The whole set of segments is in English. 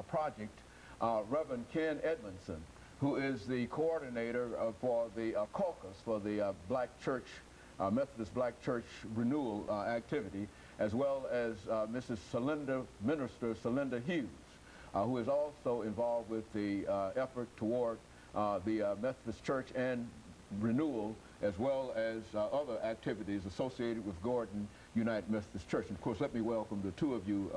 project, Reverend KEdmondson, who is the coordinator for the caucus for the Black Church, Methodist Black Church Renewal activity, as well as Minister CHughes, who is also involved with the effort toward the Methodist Church and renewal, as well as other activities associated with Gordon United Methodist Church. And of course, let me welcome the two of you,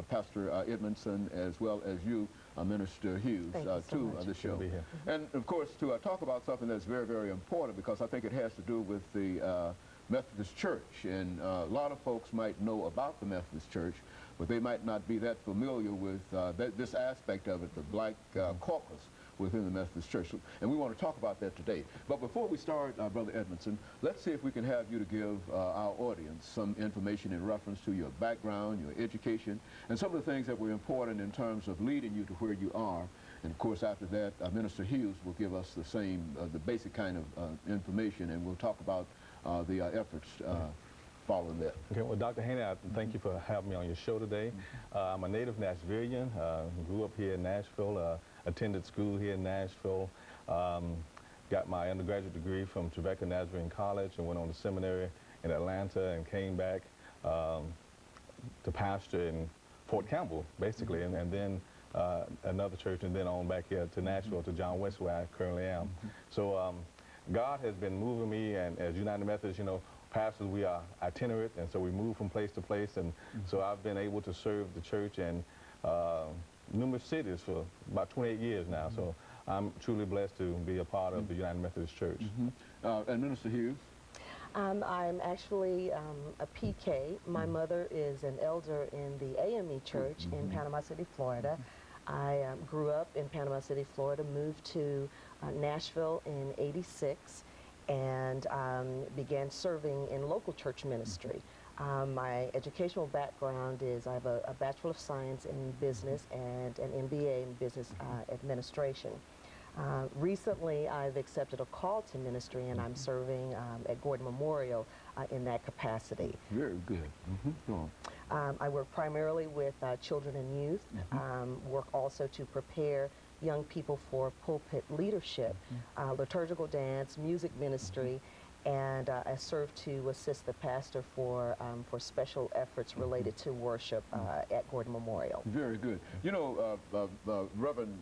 Pastor Edmondson, as well as you, Minister Hughes, to the show. And of course, to talk about something that's very, very important, because I think it has to do with the Methodist Church. And a lot of folks might know about the Methodist Church, but they might not be that familiar with this aspect of it, the Black Caucus within the Methodist Church. And we want to talk about that today. But before we start, Brother Edmondson, let's see if we can have you to give our audience some information in reference to your background, your education, and some of the things that were important in terms of leading you to where you are. And of course, after that, Minister Hughes will give us the same, the basic kind of information, and we'll talk about the efforts following that. Okay, well, Dr. Haney, thank you for having me on your show today. I'm a native Nashvilleian, grew up here in Nashville, attended school here in Nashville, got my undergraduate degree from Trevecca Nazarene College and went on to seminary in Atlanta and came back to pastor in Fort Campbell, basically, and then another church, and then on back here to Nashville, to John West, where I currently am. So God has been moving me, and as United Methodist, you know, pastors, we are itinerant, and so we move from place to place, and so I've been able to serve the church in numerous cities for about 28 years now, so I'm truly blessed to be a part of the United Methodist Church. And Minister Hughes? I'm actually a PK. My mother is an elder in the AME Church in Panama City, Florida. I grew up in Panama City, Florida, moved to Nashville in '86, and began serving in local church ministry. My educational background is I have a Bachelor of Science in Business and an MBA in Business Administration. Recently, I've accepted a call to ministry, and I'm serving at Gordon Memorial in that capacity. Very good. Go on. I work primarily with children and youth, work also to prepare young people for pulpit leadership, liturgical dance, music ministry, and I serve to assist the pastor for special efforts related to worship at Gordon Memorial. Very good. You know, Reverend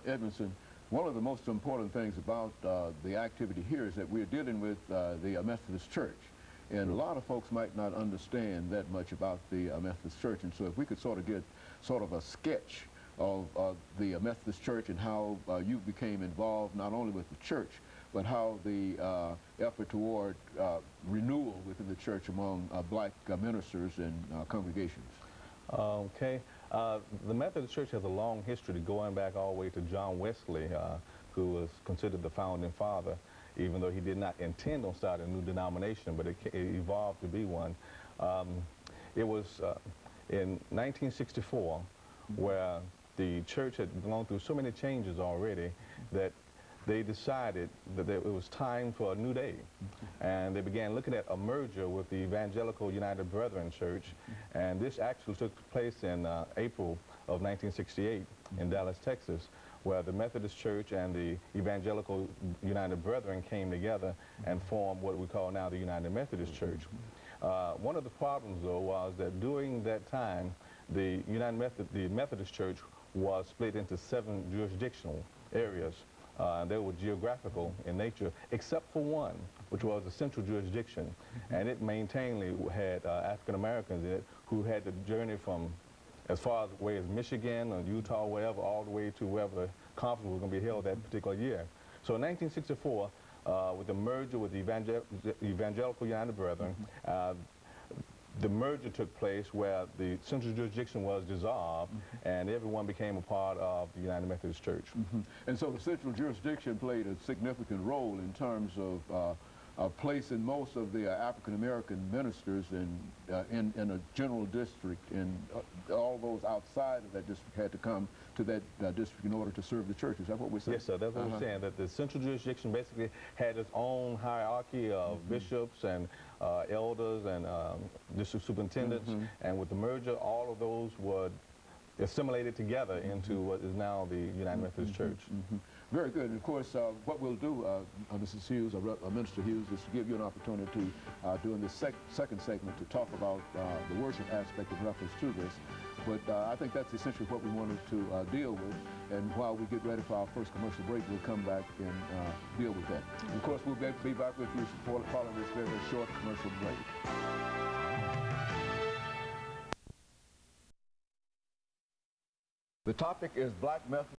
Edmondson, one of the most important things about the activity here is that we're dealing with the Methodist Church. And a lot of folks might not understand that much about the Methodist Church. And so if we could sort of get sort of a sketch of the Methodist Church and how you became involved not only with the church, but how the effort toward renewal within the church among black ministers and congregations. Okay. The Methodist Church has a long history going back all the way to John Wesley, who was considered the founding father, even though he did not intend on starting a new denomination, but it evolved to be one. It was in 1964 where the church had gone through so many changes already that they decided that it was time for a new day. And they began looking at a merger with the Evangelical United Brethren Church. And this actually took place in April of 1968 in Dallas, Texas, where the Methodist Church and the Evangelical United Brethren came together and formed what we call now the United Methodist Church. One of the problems, though, was that during that time, the Methodist Church was split into 7 jurisdictional areas. They were geographical in nature, except for one, which was the central jurisdiction. And it maintainedly had African Americans in it who had to journey from as far away as Michigan or Utah, wherever, all the way to wherever the conference was going to be held that particular year. So in 1964, with the merger with the Evangelical United Brethren, the merger took place where the central jurisdiction was dissolved, and everyone became a part of the United Methodist Church. And so the central jurisdiction played a significant role in terms of placing most of the African-American ministers in a general district, and all those outside of that district had to come to that district in order to serve the church. Is that what we're saying? Yes, sir. That's what we're saying, that the central jurisdiction basically had its own hierarchy of bishops and elders and district superintendents, and with the merger, all of those would assimilated together into what is now the United Methodist Church. Very good. And of course, what we'll do, Mrs. Hughes, or Minister Hughes, is to give you an opportunity to, during this second segment, to talk about the worship aspect in reference to this. But I think that's essentially what we wanted to deal with. And while we get ready for our first commercial break, we'll come back and deal with that. And of course, we'll be back with you following this very, very short commercial break. The topic is Black Methodist